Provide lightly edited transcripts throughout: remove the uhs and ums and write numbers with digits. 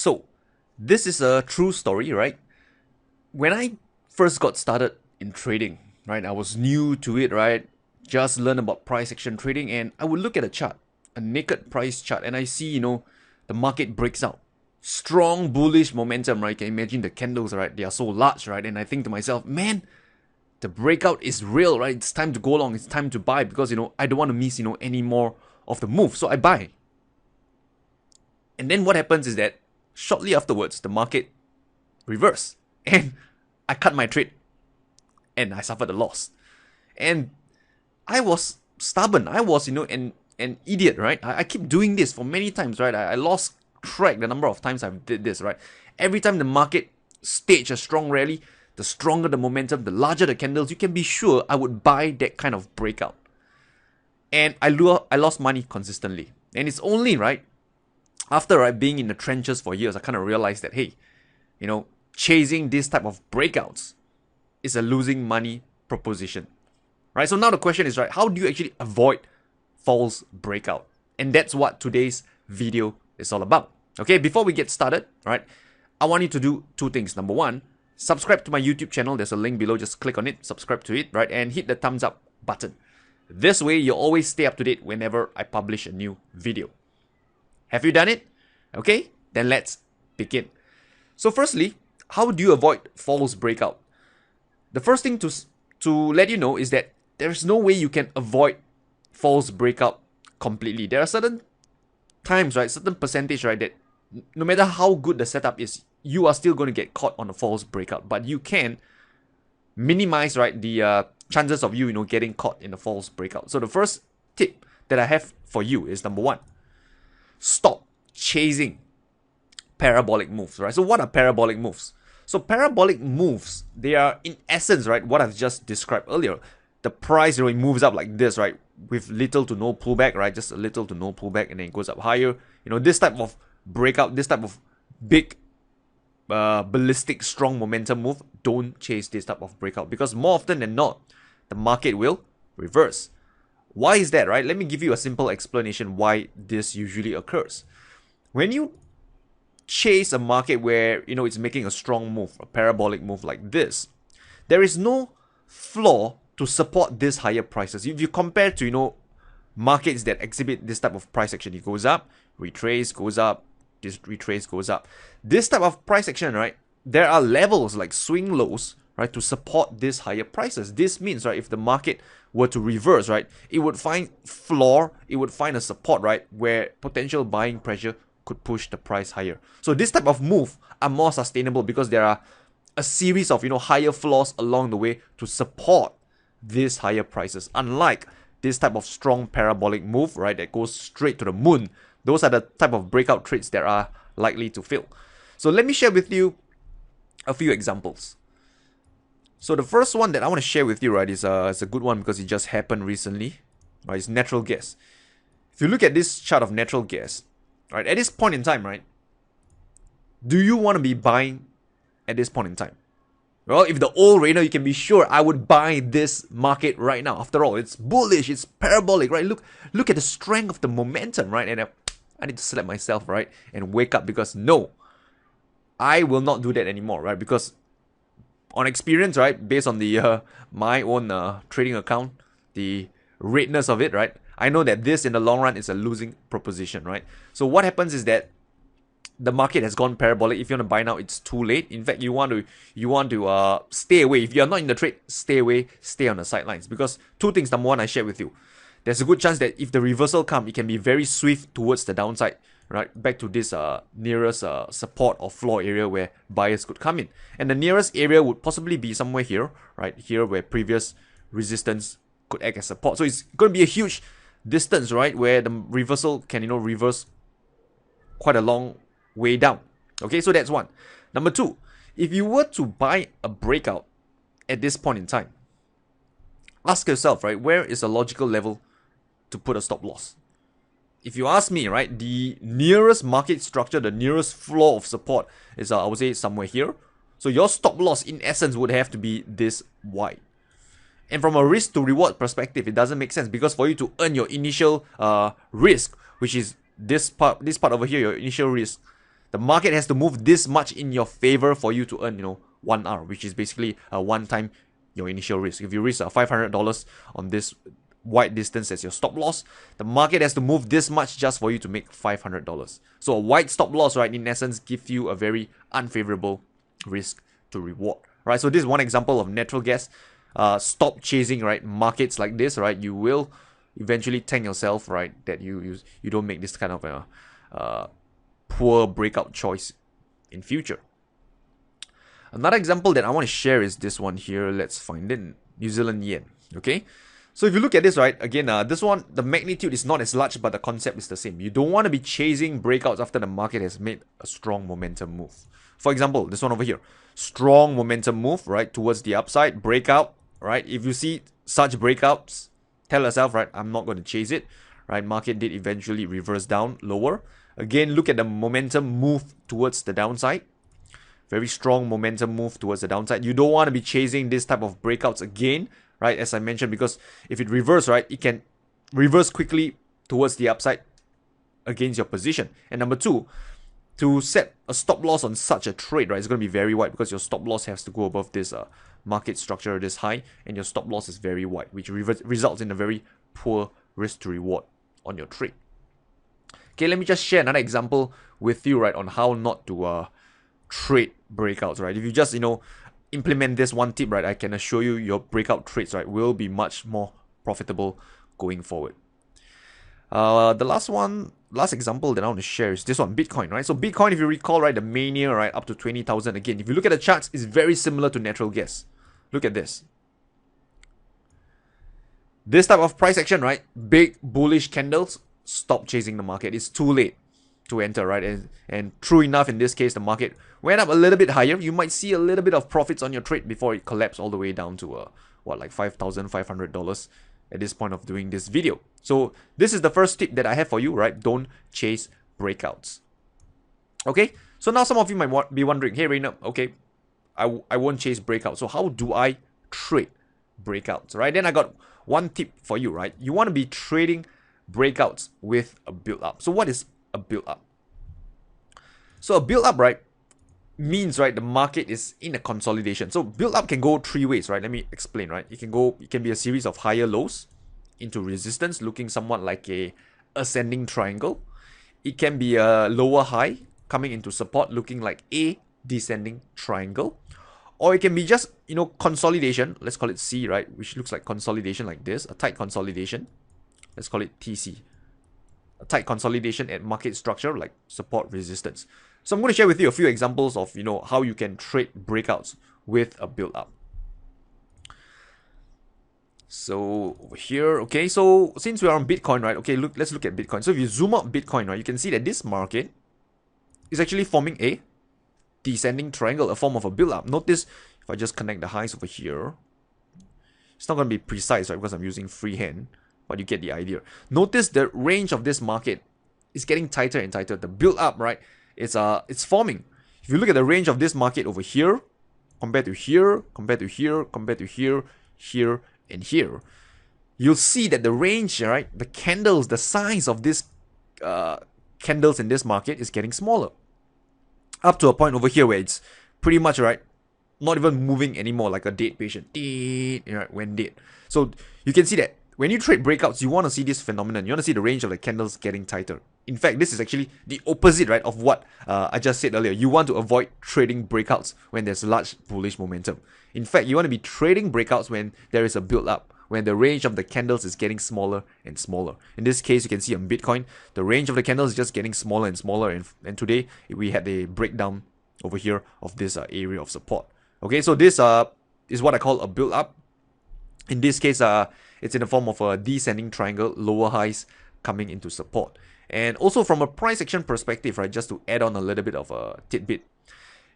So, this is a true story, right? When I first got started in trading, right, I was new to it, right? Just learned about price action trading, and I would look at a chart, a naked price chart, and I see, the market breaks out. Strong bullish momentum, right? You can imagine the candles, right? They are so large, right? And I think to myself, man, the breakout is real, right? It's time to go long. It's time to buy because, I don't want to miss, any more of the move. So I buy. And then what happens is that shortly afterwards, the market reversed. And I cut my trade. And I suffered a loss. And I was stubborn. I was, an idiot, right? I keep doing this for many times, right? I lost track the number of times I've did this, right? Every time the market staged a strong rally, the stronger the momentum, the larger the candles, you can be sure I would buy that kind of breakout. And I lost money consistently. And it's only, right, after being in the trenches for years, I kind of realized that, hey, chasing this type of breakouts is a losing money proposition. Right? So now the question is, right, how do you actually avoid false breakout? And that's what today's video is all about. Okay, before we get started, right, I want you to do two things. Number one, subscribe to my YouTube channel. There's a link below. Just click on it, subscribe to it, right, and hit the thumbs up button. This way, you'll always stay up to date whenever I publish a new video. Have you done it? Okay, then let's begin. So firstly, how do you avoid false breakout? The first thing to let you know is that there's no way you can avoid false breakout completely. There are certain times, right, certain percentage, right, that no matter how good the setup is, you are still going to get caught on a false breakout. But you can minimize, right, the chances of you, getting caught in a false breakout. So the first tip that I have for you is number one, stop chasing parabolic moves, right? So what are parabolic moves? So parabolic moves, they are in essence, right, what I've just described earlier. The price, it moves up like this, right, with little to no pullback, right, just a little to no pullback, and then it goes up higher. This type of breakout, this type of big ballistic strong momentum move, don't chase this type of breakout, because more often than not, the market will reverse. Why is that, right? Let me give you a simple explanation why this usually occurs. When you chase a market where, it's making a strong move, a parabolic move like this, there is no floor to support these higher prices. If you compare to, markets that exhibit this type of price action, it goes up, retrace, goes up, this retrace, goes up. This type of price action, right, there are levels like swing lows, right, to support these higher prices. This means, right, if the market were to reverse, right, it would find floor, it would find a support, right, where potential buying pressure could push the price higher. So this type of move are more sustainable because there are a series of, higher floors along the way to support these higher prices. Unlike this type of strong parabolic move, right, that goes straight to the moon, those are the type of breakout trades that are likely to fail. So let me share with you a few examples. So the first one that I want to share with you, right, is a good one because it just happened recently. Right, it's natural gas. If you look at this chart of natural gas, right, at this point in time, right, do you want to be buying at this point in time? Well, if the old Rainer, you can be sure I would buy this market right now. After all, it's bullish, it's parabolic, right? Look at the strength of the momentum, right? And I need to slap myself, right, and wake up, because no, I will not do that anymore, right? Because on experience, right, based on the my own trading account, the redness of it, right, I know that this in the long run is a losing proposition, right? So what happens is that the market has gone parabolic. If you want to buy now, it's too late. In fact, you want to stay away. If you're not in the trade, stay away, stay on the sidelines. Because two things. Number one, I shared with you. There's a good chance that if the reversal comes, it can be very swift towards the downside, right? Back to this nearest support or floor area where buyers could come in. And the nearest area would possibly be somewhere here, right? Here where previous resistance could act as support. So it's going to be a huge distance, right? Where the reversal can, reverse quite a long way down. Okay, so that's one. Number two, if you were to buy a breakout at this point in time, ask yourself, right, where is a logical level to put a stop loss? If you ask me, right, the nearest market structure, the nearest floor of support is, I would say, somewhere here. So your stop loss, in essence, would have to be this wide. And from a risk to reward perspective, it doesn't make sense, because for you to earn your initial risk, which is this part over here, your initial risk, The market has to move this much in your favor for you to earn, 1R, which is basically one time your initial risk. If you risk $500 on this wide distance as your stop loss, the market has to move this much just for you to make $500. So a wide stop loss, right, in essence, gives you a very unfavorable risk to reward, right? So this is one example of natural gas. Stop chasing, right, markets like this, right? You will eventually thank yourself, right, that you don't make this kind of a poor breakout choice in future. Another example that I want to share is this one here. Let's find it. New Zealand yen. Okay. So if you look at this, right, again, this one, the magnitude is not as large, but the concept is the same. You don't want to be chasing breakouts after the market has made a strong momentum move. For example, this one over here, strong momentum move, right, towards the upside, breakout, right? If you see such breakouts, tell yourself, right, I'm not going to chase it, right? Market did eventually reverse down lower. Again, look at the momentum move towards the downside. Very strong momentum move towards the downside. You don't want to be chasing this type of breakouts again, right? As I mentioned, because if it reverses, right, it can reverse quickly towards the upside against your position. And number two, to set a stop loss on such a trade, right, it's going to be very wide because your stop loss has to go above this market structure, this high, and your stop loss is very wide, which results in a very poor risk to reward on your trade. Okay, let me just share another example with you, right, on how not to trade breakouts, right? If you just, implement this one tip, right, I can assure you your breakout trades, right, will be much more profitable going forward. The last example that I want to share is this one, Bitcoin, right? So Bitcoin, if you recall, right, the mania, right, up to 20,000. Again, if you look at the charts, it's very similar to natural gas. Look at this. This type of price action, right? Big bullish candles, stop chasing the market. It's too late to enter, right? And true enough, in this case, the market went up a little bit higher. You might see a little bit of profits on your trade before it collapsed all the way down to like $5,500 at this point of doing this video. So this is the first tip that I have for you, right? Don't chase breakouts. Okay, so now some of you might be wondering, hey Rainer, okay, I won't chase breakouts. So how do I trade breakouts, right? Then I got one tip for you, right? You want to be trading breakouts with a build up. So what is a build up? So a build up, right, means, right, the market is in a consolidation. So build up can go three ways, right? Let me explain, right? It can be a series of higher lows into resistance, looking somewhat like a ascending triangle. It can be a lower high coming into support, looking like a descending triangle. Or it can be just, consolidation. Let's call it C, right? Which looks like consolidation like this, a tight consolidation. Let's call it TC. A tight consolidation at market structure like support resistance. So I'm going to share with you a few examples of, how you can trade breakouts with a build up. So over here, okay, so since we are on Bitcoin, right, okay, let's look at Bitcoin. So if you zoom out Bitcoin, right, you can see that this market is actually forming a descending triangle, a form of a build up. Notice if I just connect the highs over here, it's not going to be precise, right, because I'm using freehand, but you get the idea. Notice the range of this market is getting tighter and tighter. The build up, right, it's forming. If you look at the range of this market over here, compared to here, compared to here, compared to here, here, and here, you'll see that the range, right, the candles, the size of this candles in this market is getting smaller. Up to a point over here where it's pretty much, right, not even moving anymore, like a dead patient. Right, when dead. So you can see that when you trade breakouts, you want to see this phenomenon. You want to see the range of the candles getting tighter. In fact, this is actually the opposite, right, of what I just said earlier. You want to avoid trading breakouts when there's large bullish momentum. In fact, you want to be trading breakouts when there is a build up, when the range of the candles is getting smaller and smaller. In this case, you can see on Bitcoin, the range of the candles is just getting smaller and smaller. And today, we had a breakdown over here of this area of support. Okay, so this is what I call a build up. In this case, it's in the form of a descending triangle, lower highs coming into support. And also from a price action perspective, right, just to add on a little bit of a tidbit.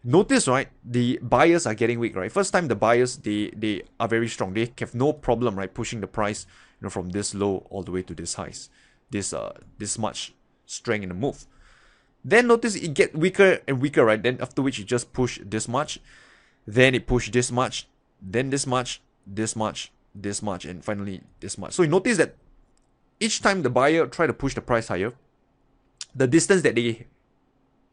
Notice, right, the buyers are getting weak, right? First time the buyers, they are very strong. They have no problem, right, pushing the price, from this low all the way to this highs. This much strength in the move. Then notice it get weaker and weaker, right? Then after which you just push this much. Then it push this much. Then this much, this much, this much, and finally this much. So you notice that each time the buyer try to push the price higher, the distance that they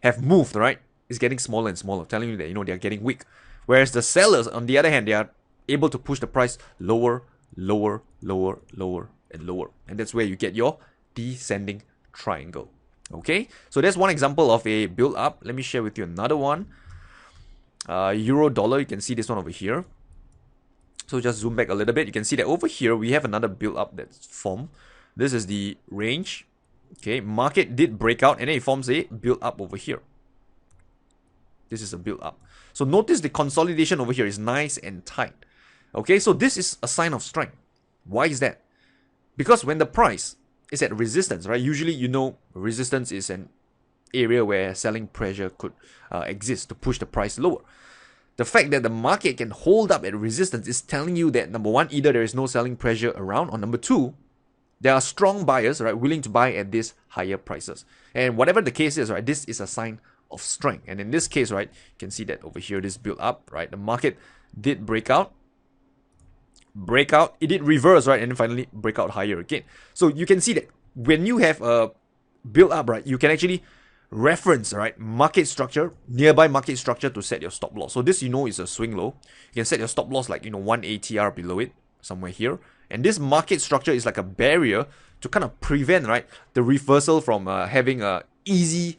have moved, right, is getting smaller and smaller, telling you that, they're getting weak. Whereas the sellers, on the other hand, they are able to push the price lower, lower, lower, lower, and lower. And that's where you get your descending triangle. Okay, so that's one example of a build up. Let me share with you another one. Euro dollar, you can see this one over here. So just zoom back a little bit. You can see that over here we have another build up that's formed. This is the range. Okay, market did break out and then it forms a build up over here. This is a build up. So notice the consolidation over here is nice and tight. Okay, so this is a sign of strength. Why is that? Because when the price is at resistance, right? Usually, resistance is an area where selling pressure could exist to push the price lower. The fact that the market can hold up at resistance is telling you that, number one, either there is no selling pressure around, or number two, there are strong buyers, right, willing to buy at these higher prices. And whatever the case is, right, this is a sign of strength. And in this case, right, you can see that over here, this build up, right, the market did break out, it did reverse, right, and then finally break out higher again. So you can see that when you have a build up, right, you can actually reference, right, market structure, nearby market structure to set your stop loss. So this, is a swing low. You can set your stop loss like, 1 ATR below it, somewhere here. And this market structure is like a barrier to kind of prevent, right, the reversal from having a easy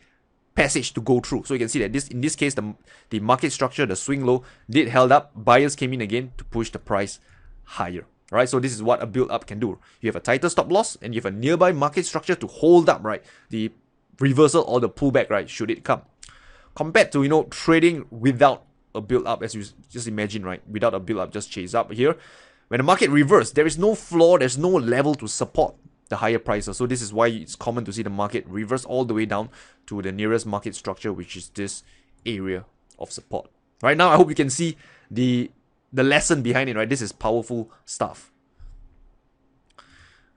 passage to go through. So you can see that in this case, the market structure, the swing low, did held up. Buyers came in again to push the price higher. Right, so this is what a build up can do. You have a tighter stop loss and you have a nearby market structure to hold up, right, the reversal or the pullback, right, should it come. Compared to, trading without a build up, as you just imagine, right, without a build up, just chase up here. When the market reverses, there is no floor, there's no level to support the higher prices. So this is why it's common to see the market reverse all the way down to the nearest market structure, which is this area of support. Right now, I hope you can see the lesson behind it, right? This is powerful stuff.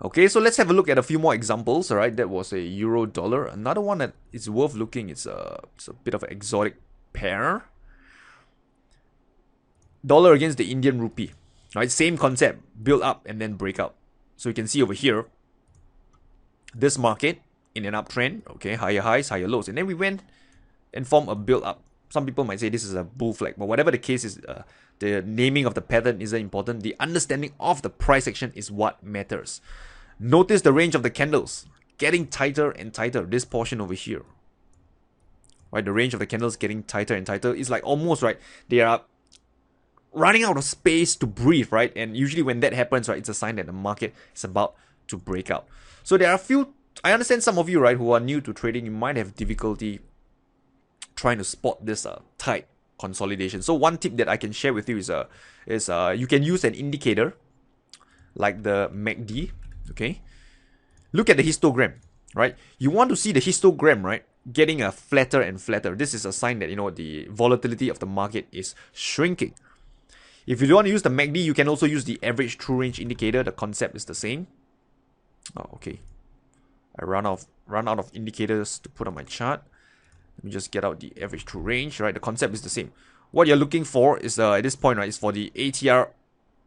Okay, so let's have a look at a few more examples. All right, that was a euro dollar. Another one that is worth looking. It's a bit of an exotic pair. Dollar against the Indian rupee. Right, same concept, build up and then break out. So you can see over here, this market in an uptrend. Okay, higher highs, higher lows, and then we went and formed a build up. Some people might say this is a bull flag, but whatever the case is, the naming of the pattern isn't important. The understanding of the price action is what matters. Notice the range of the candles getting tighter and tighter. This portion over here, right? The range of the candles getting tighter and tighter. It's like almost, right, they are running out of space to breathe, right? And usually when that happens, right, it's a sign that the market is about to break out. So there are a few, I understand some of you, right, who are new to trading, you might have difficulty trying to spot this tight consolidation. So one tip that I can share with you is you can use an indicator like the MACD. Okay, look at the histogram, right? You want to see the histogram, right, getting a flatter and flatter. This is a sign that the volatility of the market is shrinking. If you don't want to use the MACD, you can also use the average true range indicator. The concept is the same. Oh, okay. I run out of indicators to put on my chart. Let me just get out the average true range, right? The concept is the same. What you're looking for is at this point, right, is for the ATR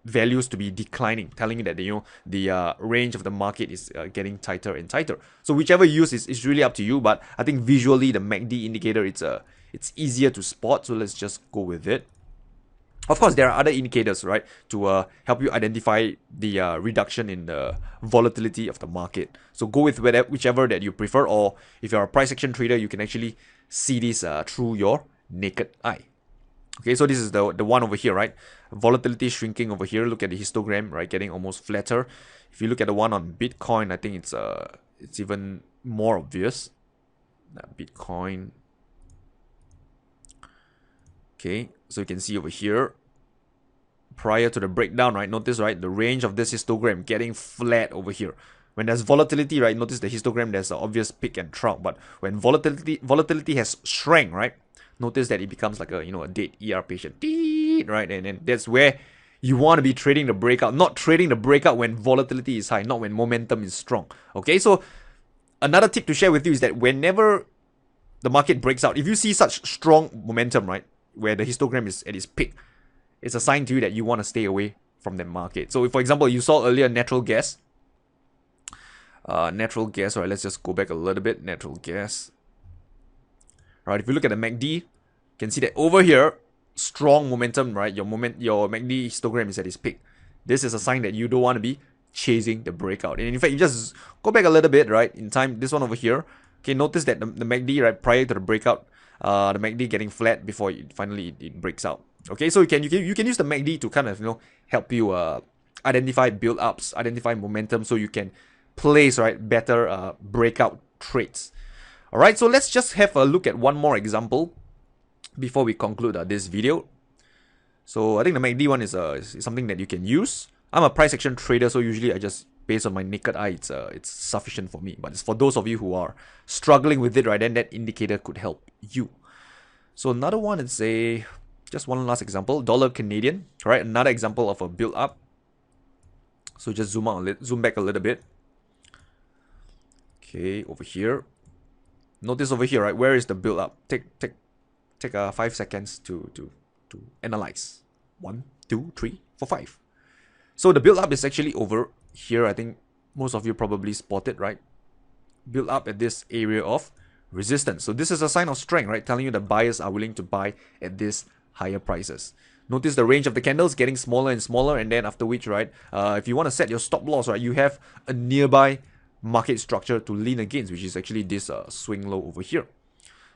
values to be declining, telling you that the range of the market is getting tighter and tighter. So whichever you use is really up to you. But I think visually the MACD indicator it's easier to spot. So let's just go with it. Of course, there are other indicators, right, to help you identify the reduction in the volatility of the market. So go with whichever that you prefer, or if you're a price action trader, you can actually see this through your naked eye. Okay, so this is the one over here, right? Volatility shrinking over here. Look at the histogram, right? Getting almost flatter. If you look at the one on Bitcoin, I think it's even more obvious. Bitcoin. Okay, so you can see over here, prior to the breakdown, right? Notice, right, the range of this histogram getting flat over here. When there's volatility, right? Notice the histogram, there's an obvious peak and trough. But when volatility has shrank, right? Notice that it becomes like a dead ER patient, right? And then that's where you want to be trading the breakout, not trading the breakout when volatility is high, not when momentum is strong. Okay, so another tip to share with you is that whenever the market breaks out, if you see such strong momentum, right, where the histogram is at its peak, it's a sign to you that you want to stay away from the market. So if, for example, you saw earlier natural gas, right, let's just go back a little bit. Natural gas, right? If you look at the MACD, you can see that over here, strong momentum, right? Your MACD histogram is at its peak. This is a sign that you don't want to be chasing the breakout. And in fact, you just go back a little bit, right? In time, this one over here, okay, notice that the MACD, right, prior to the breakout, the MACD getting flat before it breaks out. Okay, so you can use the MACD to kind of help you identify build-ups, identify momentum, so you can place better breakout trades. All right, so let's just have a look at one more example before we conclude this video. So I think the MACD one is something that you can use. I'm a price action trader, so usually I just, based on my naked eye, it's sufficient for me. But it's for those of you who are struggling with it, right, then that indicator could help you. So another one is just one last example, dollar Canadian, right? Another example of a build up. So just zoom back a little bit. Okay, over here. Notice over here, right? Where is the build up? Take 5 seconds to analyze. 1, 2, 3, 4, 5. So the build up is actually over here. I think most of you probably spotted, right? Build up at this area of resistance. So this is a sign of strength, right? Telling you that buyers are willing to buy at these higher prices. Notice the range of the candles getting smaller and smaller, and then after which, right, if you want to set your stop loss, right, you have a nearby market structure to lean against, which is actually this swing low over here.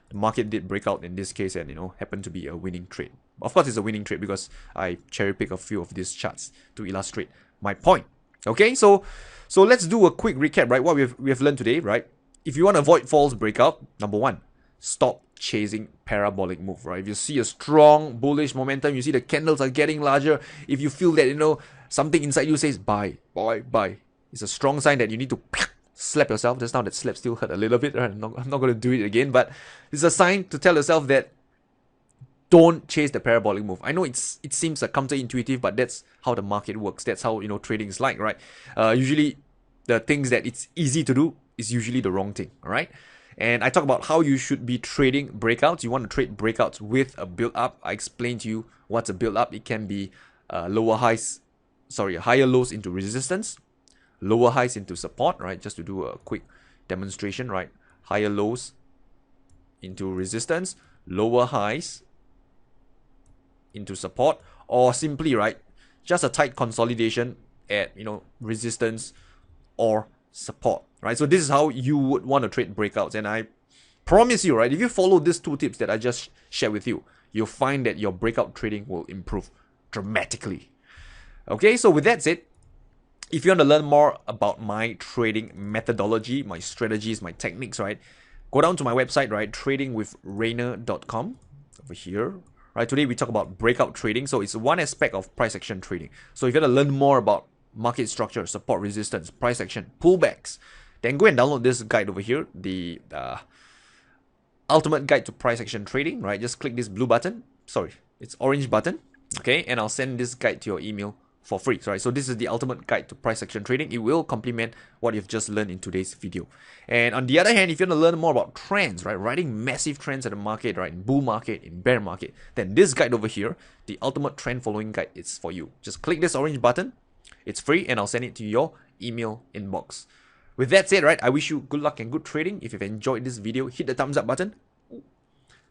The market did break out in this case and happened to be a winning trade. Of course, it's a winning trade because I cherry pick a few of these charts to illustrate my point. Okay, so let's do a quick recap, right? What we have learned today, right? If you want to avoid false breakout, number one, stop chasing parabolic move, right? If you see a strong bullish momentum, you see the candles are getting larger, if you feel that something inside you says buy, it's a strong sign that you need to slap yourself. Just now that slap still hurt a little bit, right? I'm not going to do it again, but it's a sign to tell yourself that don't chase the parabolic move. I know it seems counterintuitive, but that's how the market works. That's how trading is like, right? Usually the things that it's easy to do is usually the wrong thing, all right? And I talk about how you should be trading breakouts. You want to trade breakouts with a build up. I explained to you what's a build up. It can be higher lows into resistance, lower highs into support, right? Just to do a quick demonstration, right? Higher lows into resistance, lower highs into support, or simply, right, just a tight consolidation at resistance or support, right? So this is how you would want to trade breakouts, and I promise you, right, if you follow these two tips that I just shared with you, you'll find that your breakout trading will improve dramatically. Okay, so with that said, if you want to learn more about my trading methodology, my strategies, my techniques, right, go down to my website, right, tradingwithrainer.com over here. Right, today we talk about breakout trading. So it's one aspect of price action trading. So if you want to learn more about market structure, support, resistance, price action, pullbacks, then go and download this guide over here, the ultimate guide to price action trading, right? Just click this blue button. Sorry, it's orange button. Okay, and I'll send this guide to your email for free, right? So this is the ultimate guide to price action trading. It will complement what you've just learned in today's video. And on the other hand, if you want to learn more about trends, right, riding massive trends at the market, right, in bull market, in bear market, then this guide over here, the ultimate trend following guide, is for you. Just click this orange button. It's free, and I'll send it to your email inbox. With that said, right, I wish you good luck and good trading. If you've enjoyed this video, hit the thumbs up button.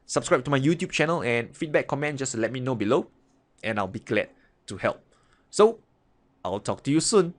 Subscribe to my YouTube channel, and feedback, comment, just let me know below, and I'll be glad to help. So, I'll talk to you soon.